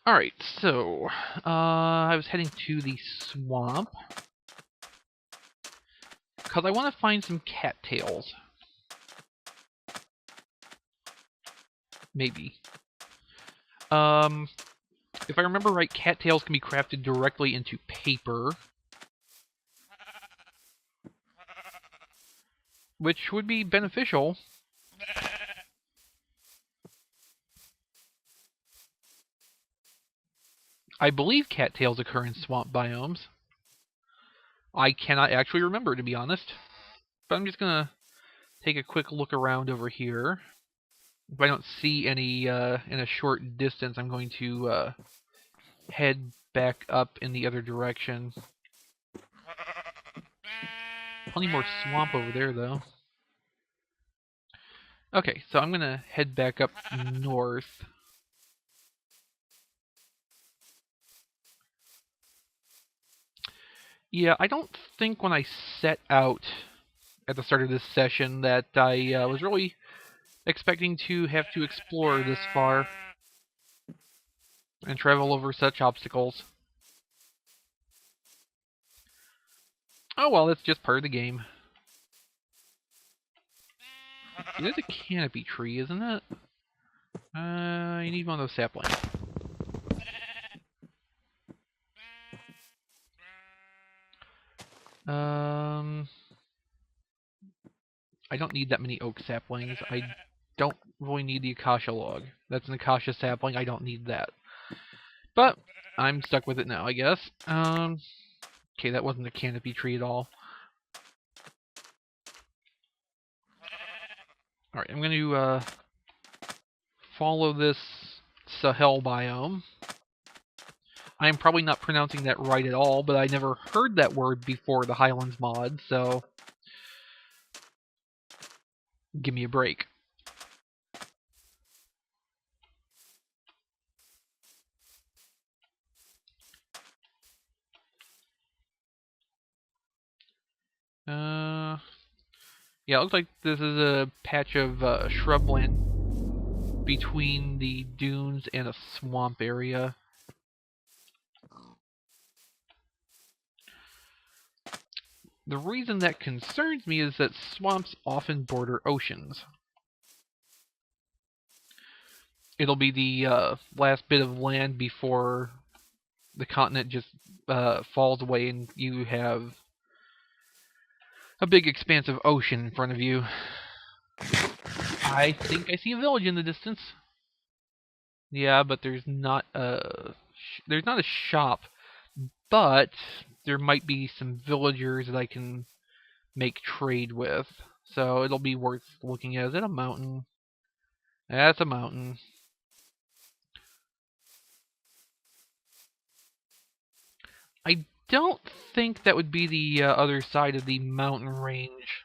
Alright, so I was heading to the swamp because I want to find some cattails. Maybe. If I remember right, cattails can be crafted directly into paper, which would be beneficial. I believe cattails occur in swamp biomes. I cannot actually remember, to be honest. But I'm just gonna take a quick look around over here. If I don't see any in a short distance, I'm going to head back up in the other direction. Plenty more swamp over there, though. Okay, so I'm gonna head back up north. Yeah, I don't think when I set out at the start of this session that I was really expecting to have to explore this far and travel over such obstacles. Oh well, that's just part of the game. It is a canopy tree, isn't it? You need one of those saplings. I don't need that many oak saplings. I don't really need the acacia log. That's an acacia sapling. I don't need that. But I'm stuck with it now, I guess. Okay, that wasn't a canopy tree at all. Alright, I'm going to follow this Sahel biome. I'm probably not pronouncing that right at all, but I never heard that word before the Highlands mod, so give me a break. Yeah, it looks like this is a patch of shrubland between the dunes and a swamp area. The reason that concerns me is that swamps often border oceans. It'll be the last bit of land before the continent just falls away and you have a big expanse of ocean in front of you. I think I see a village in the distance. Yeah, but there's not a shop, but there might be some villagers that I can make trade with. So it'll be worth looking at. Is it a mountain? That's a mountain. I don't think that would be the other side of the mountain range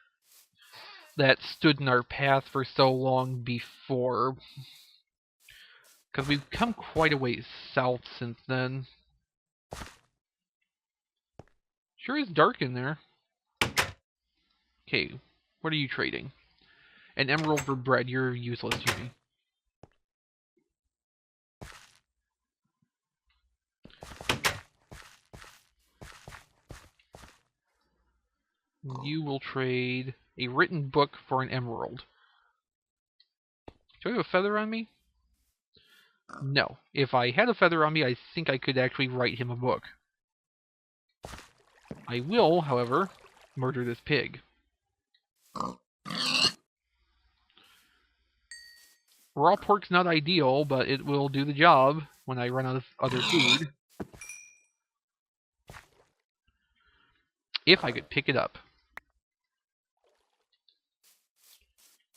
that stood in our path for so long before. Because we've come quite a ways south since then. Sure is dark in there. Okay, what are you trading? An emerald for bread. You're useless to me. You will trade a written book for an emerald. Do I have a feather on me? No. If I had a feather on me, I think I could actually write him a book. I will, however, murder this pig. Raw pork's not ideal, but it will do the job when I run out of other food. If I could pick it up.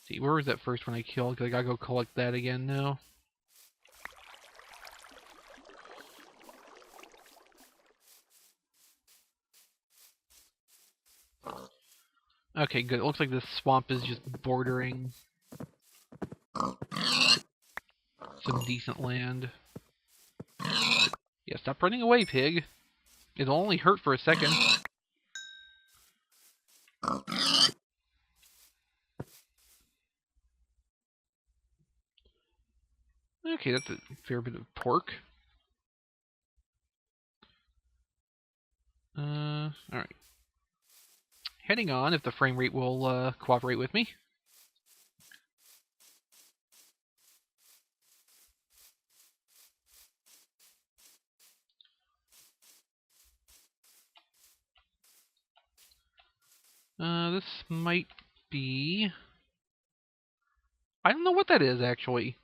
See, where was that first one I killed? Because I gotta go collect that again now. Okay, good. It looks like this swamp is just bordering some decent land. Yeah, stop running away, pig. It'll only hurt for a second. Okay, that's a fair bit of pork. Alright. Heading on, if the frame rate will cooperate with me. This might be... I don't know what that is, actually.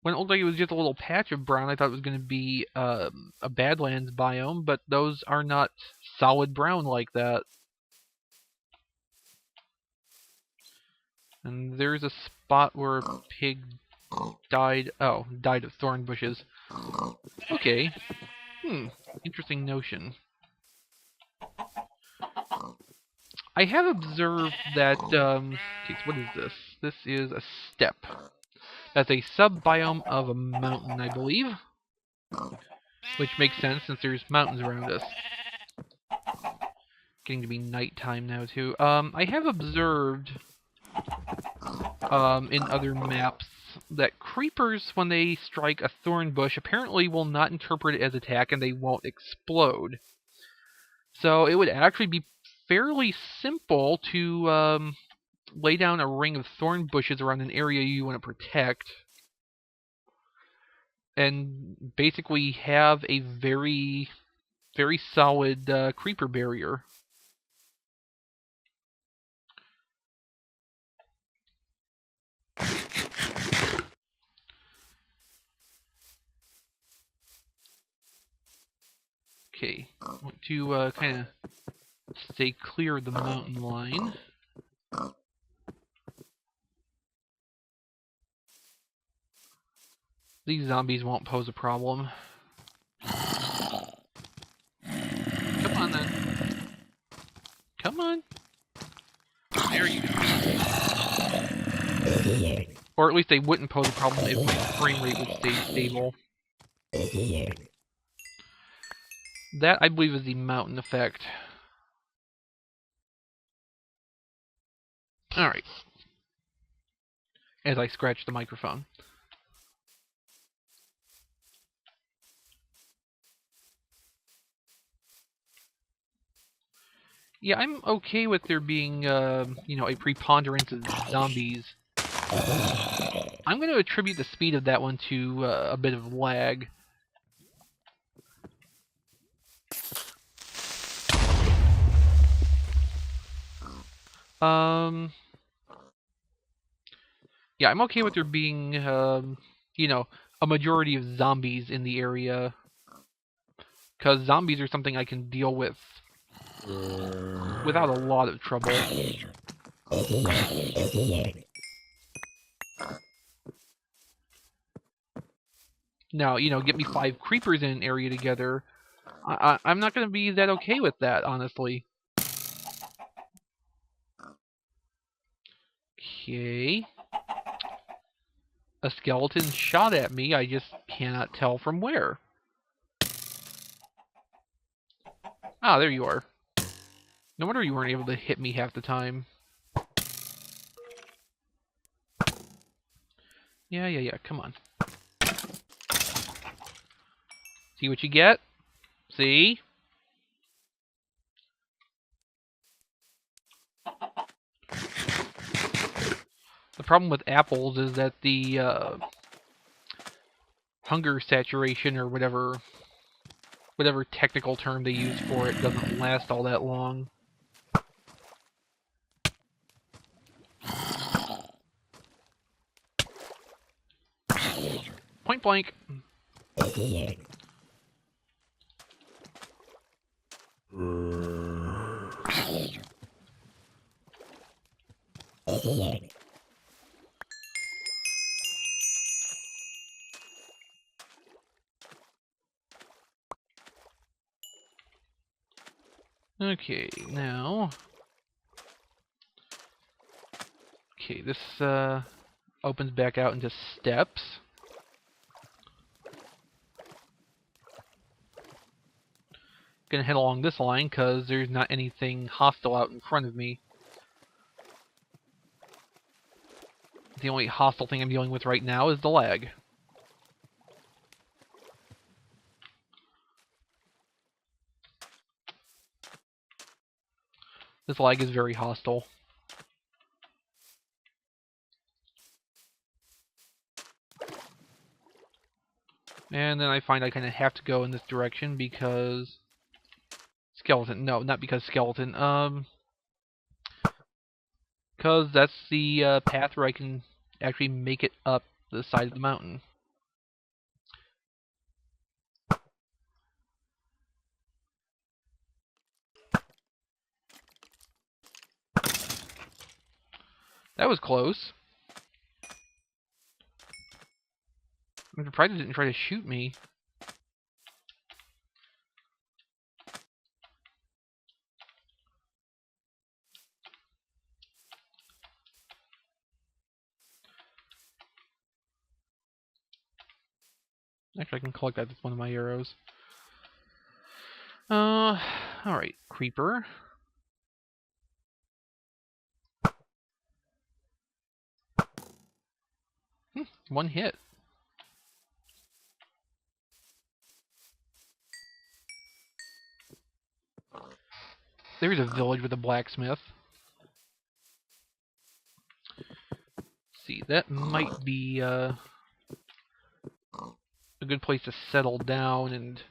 When it looked like it was just a little patch of brown, I thought it was going to be a Badlands biome, but those are not solid brown like that. And there's a spot where a pig died. Oh, died of thorn bushes. Okay. Interesting notion. I have observed that, geez, what is this? This is a steppe. That's a sub-biome of a mountain, I believe. Which makes sense since there's mountains around us. Getting to be nighttime now, too. I have observed, in other maps, that creepers, when they strike a thorn bush, apparently will not interpret it as attack and they won't explode. So it would actually be fairly simple to lay down a ring of thorn bushes around an area you want to protect, and basically have a very, very solid creeper barrier. Okay, I want to kind of stay clear of the mountain line. These zombies won't pose a problem. Come on, then. Come on. There you go. Or at least they wouldn't pose a problem if my frame rate would stay stable. That, I believe, is the mountain effect. Alright. As I scratch the microphone. Yeah, I'm okay with there being, you know, a preponderance of zombies. I'm going to attribute the speed of that one to a bit of lag. Yeah, I'm okay with there being, you know, a majority of zombies in the area. Because zombies are something I can deal with without a lot of trouble. Now, you know, get me 5 creepers in an area together. I'm not going to be that okay with that, honestly. Okay. A skeleton shot at me, I just cannot tell from where. Ah, there you are. No wonder you weren't able to hit me half the time. Yeah, come on. See what you get? See? The problem with apples is that the hunger saturation, or whatever technical term they use for it, doesn't last all that long. Point blank. Okay, now... Okay, this opens back out into steps. Gonna head along this line because there's not anything hostile out in front of me. The only hostile thing I'm dealing with right now is the lag. This lag is very hostile. And then I find I kind of have to go in this direction because... Skeleton. No, not because skeleton. Because that's the path where I can actually make it up the side of the mountain. That was close. I'm surprised it didn't try to shoot me. Actually, I can collect that with one of my arrows. Alright, creeper. One hit. There's a village with a blacksmith. Let's see, that might be a good place to settle down and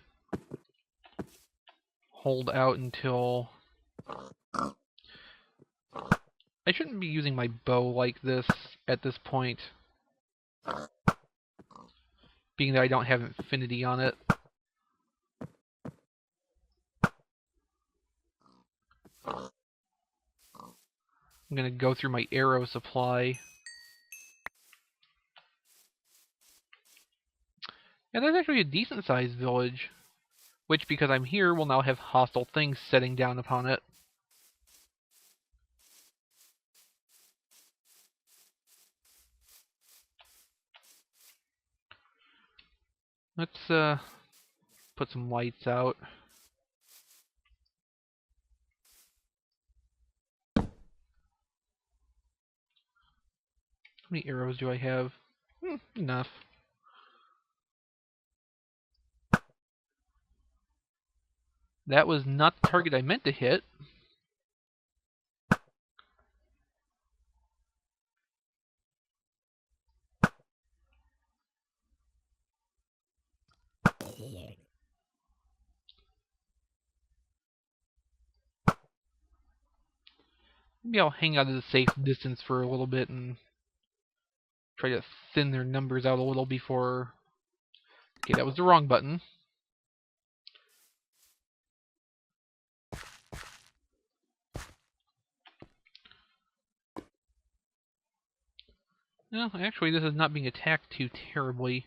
hold out until... I shouldn't be using my bow like this at this point, being that I don't have infinity on it. I'm gonna go through my arrow supply. And that's actually a decent-sized village, which, because I'm here, will now have hostile things setting down upon it. Let's put some lights out. How many arrows do I have? Enough. That was not the target I meant to hit. Maybe I'll hang out at a safe distance for a little bit and try to thin their numbers out a little before... Okay, that was the wrong button. No, actually, this is not being attacked too terribly.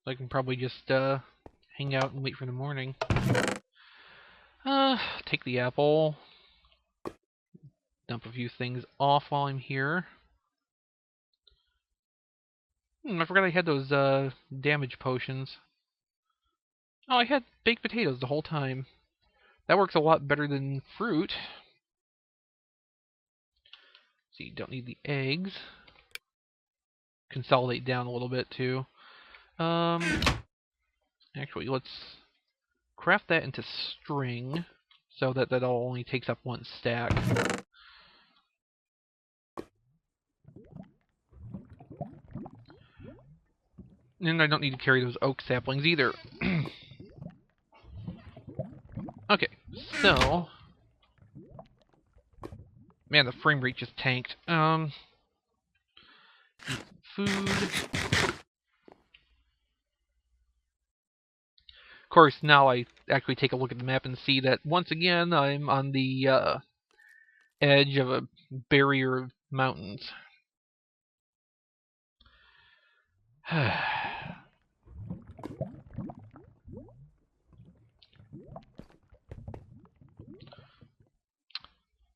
I can probably just hang out and wait for the morning. Take the apple. Dump a few things off while I'm here. I forgot I had those damage potions. Oh, I had baked potatoes the whole time. That works a lot better than fruit. See, don't need the eggs. Consolidate down a little bit too. Actually, let's craft that into string so that all only takes up one stack. And I don't need to carry those oak saplings either. Okay, so... Man, the frame rate just tanked. Food... Of course, now I actually take a look at the map and see that, once again, I'm on the edge of a barrier of mountains.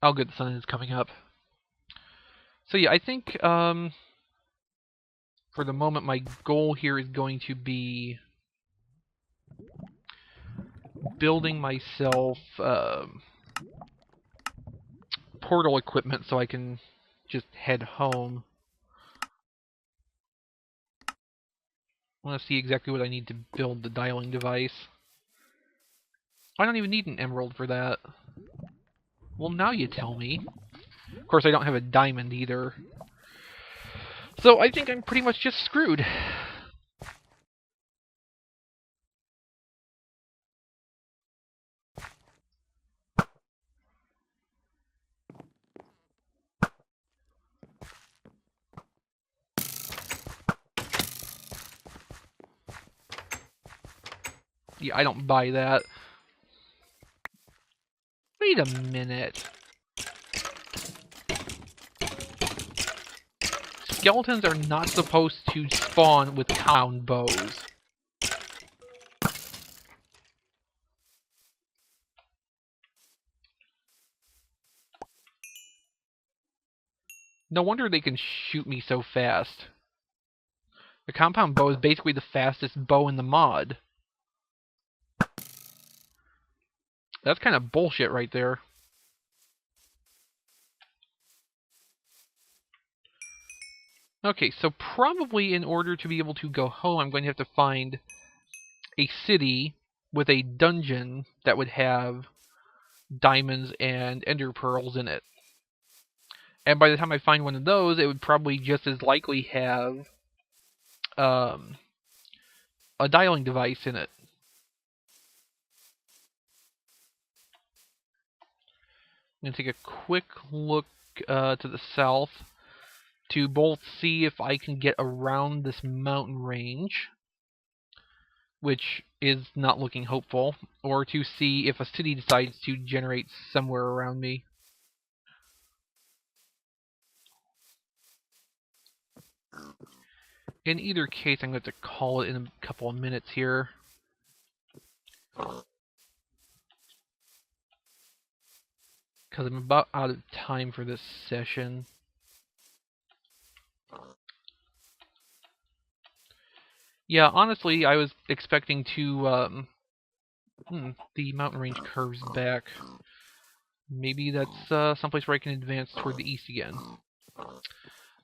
Oh good, the sun is coming up. So yeah, I think for the moment my goal here is going to be building myself portal equipment so I can just head home. I want to see exactly what I need to build the dialing device. I don't even need an emerald for that. Well, now you tell me. Of course, I don't have a diamond either. So I think I'm pretty much just screwed. Yeah, I don't buy that. Wait a minute. Skeletons are not supposed to spawn with compound bows. No wonder they can shoot me so fast. The compound bow is basically the fastest bow in the mod. That's kind of bullshit right there. Okay, so probably in order to be able to go home, I'm going to have to find a city with a dungeon that would have diamonds and ender pearls in it. And by the time I find one of those, it would probably just as likely have a dialing device in it. I'm going to take a quick look to the south to both see if I can get around this mountain range, which is not looking hopeful, or to see if a city decides to generate somewhere around me. In either case, I'm going to call it in a couple of minutes here. Because I'm about out of time for this session. Yeah, honestly, I was expecting to, the mountain range curves back. Maybe that's someplace where I can advance toward the east again.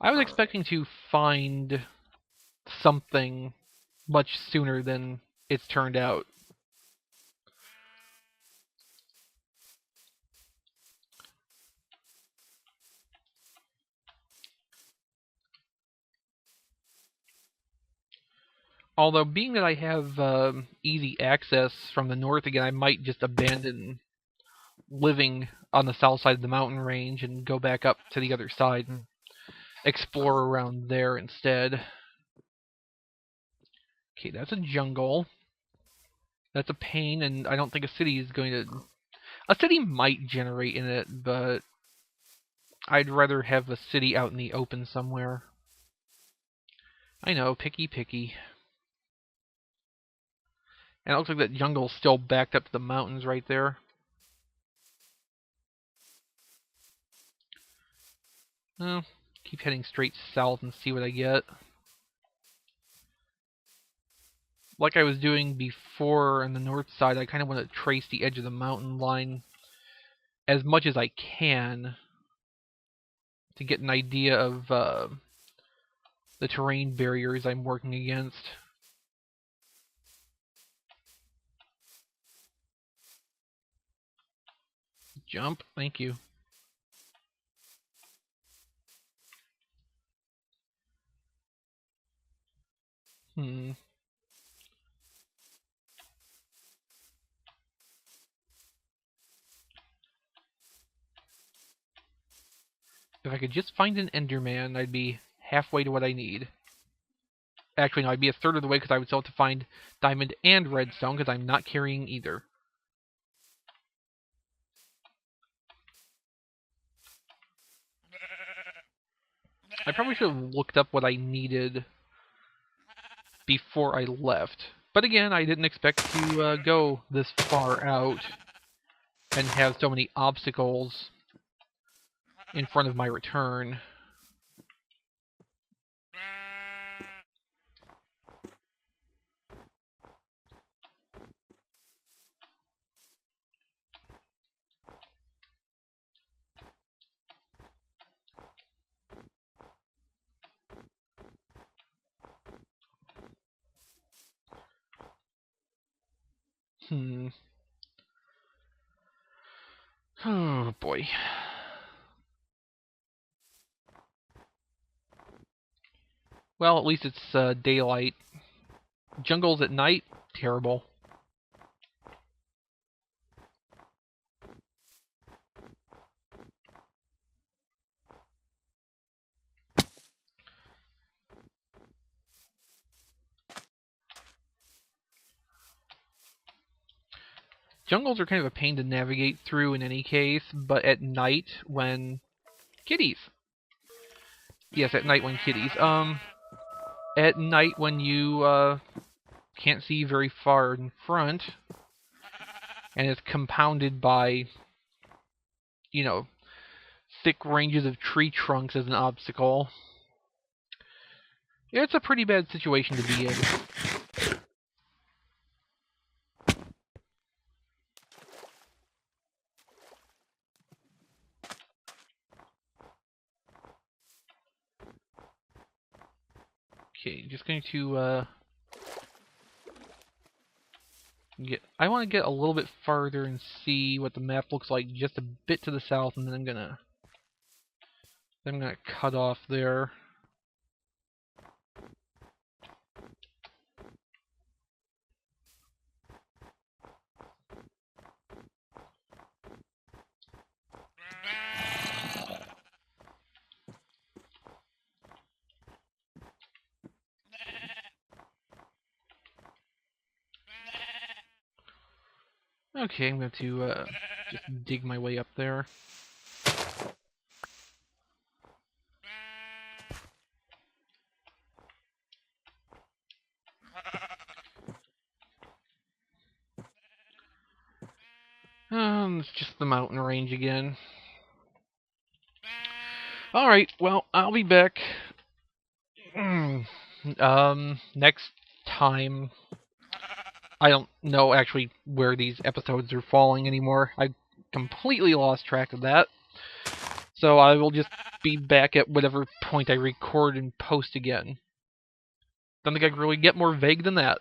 I was expecting to find something much sooner than it's turned out. Although, being that I have easy access from the north again, I might just abandon living on the south side of the mountain range and go back up to the other side and explore around there instead. Okay, that's a jungle. That's a pain, and I don't think a city is going to... A city might generate in it, but I'd rather have a city out in the open somewhere. I know, picky. And it looks like that jungle's still backed up to the mountains right there. Well, keep heading straight south and see what I get. Like I was doing before on the north side, I kind of want to trace the edge of the mountain line as much as I can to get an idea of the terrain barriers I'm working against. Jump, thank you. If I could just find an Enderman, I'd be halfway to what I need. Actually, no, I'd be a third of the way because I would still have to find diamond and redstone because I'm not carrying either. I probably should have looked up what I needed before I left. But again, I didn't expect to go this far out and have so many obstacles in front of my return. Oh boy. Well, at least it's daylight. Jungles at night? Terrible. Jungles are kind of a pain to navigate through in any case, but at night when... Kitties! Yes, at night when kitties. At night when you, can't see very far in front, and it's compounded by, you know, thick ranges of tree trunks as an obstacle. It's a pretty bad situation to be in. Okay, just going to, I want to get a little bit farther and see what the map looks like just a bit to the south, and then I'm gonna cut off there. Okay, I'm going to just dig my way up there. It's just the mountain range again. Alright, well, I'll be back. Next time. I don't know actually where these episodes are falling anymore. I completely lost track of that. So I will just be back at whatever point I record and post again. Don't think I can really get more vague than that.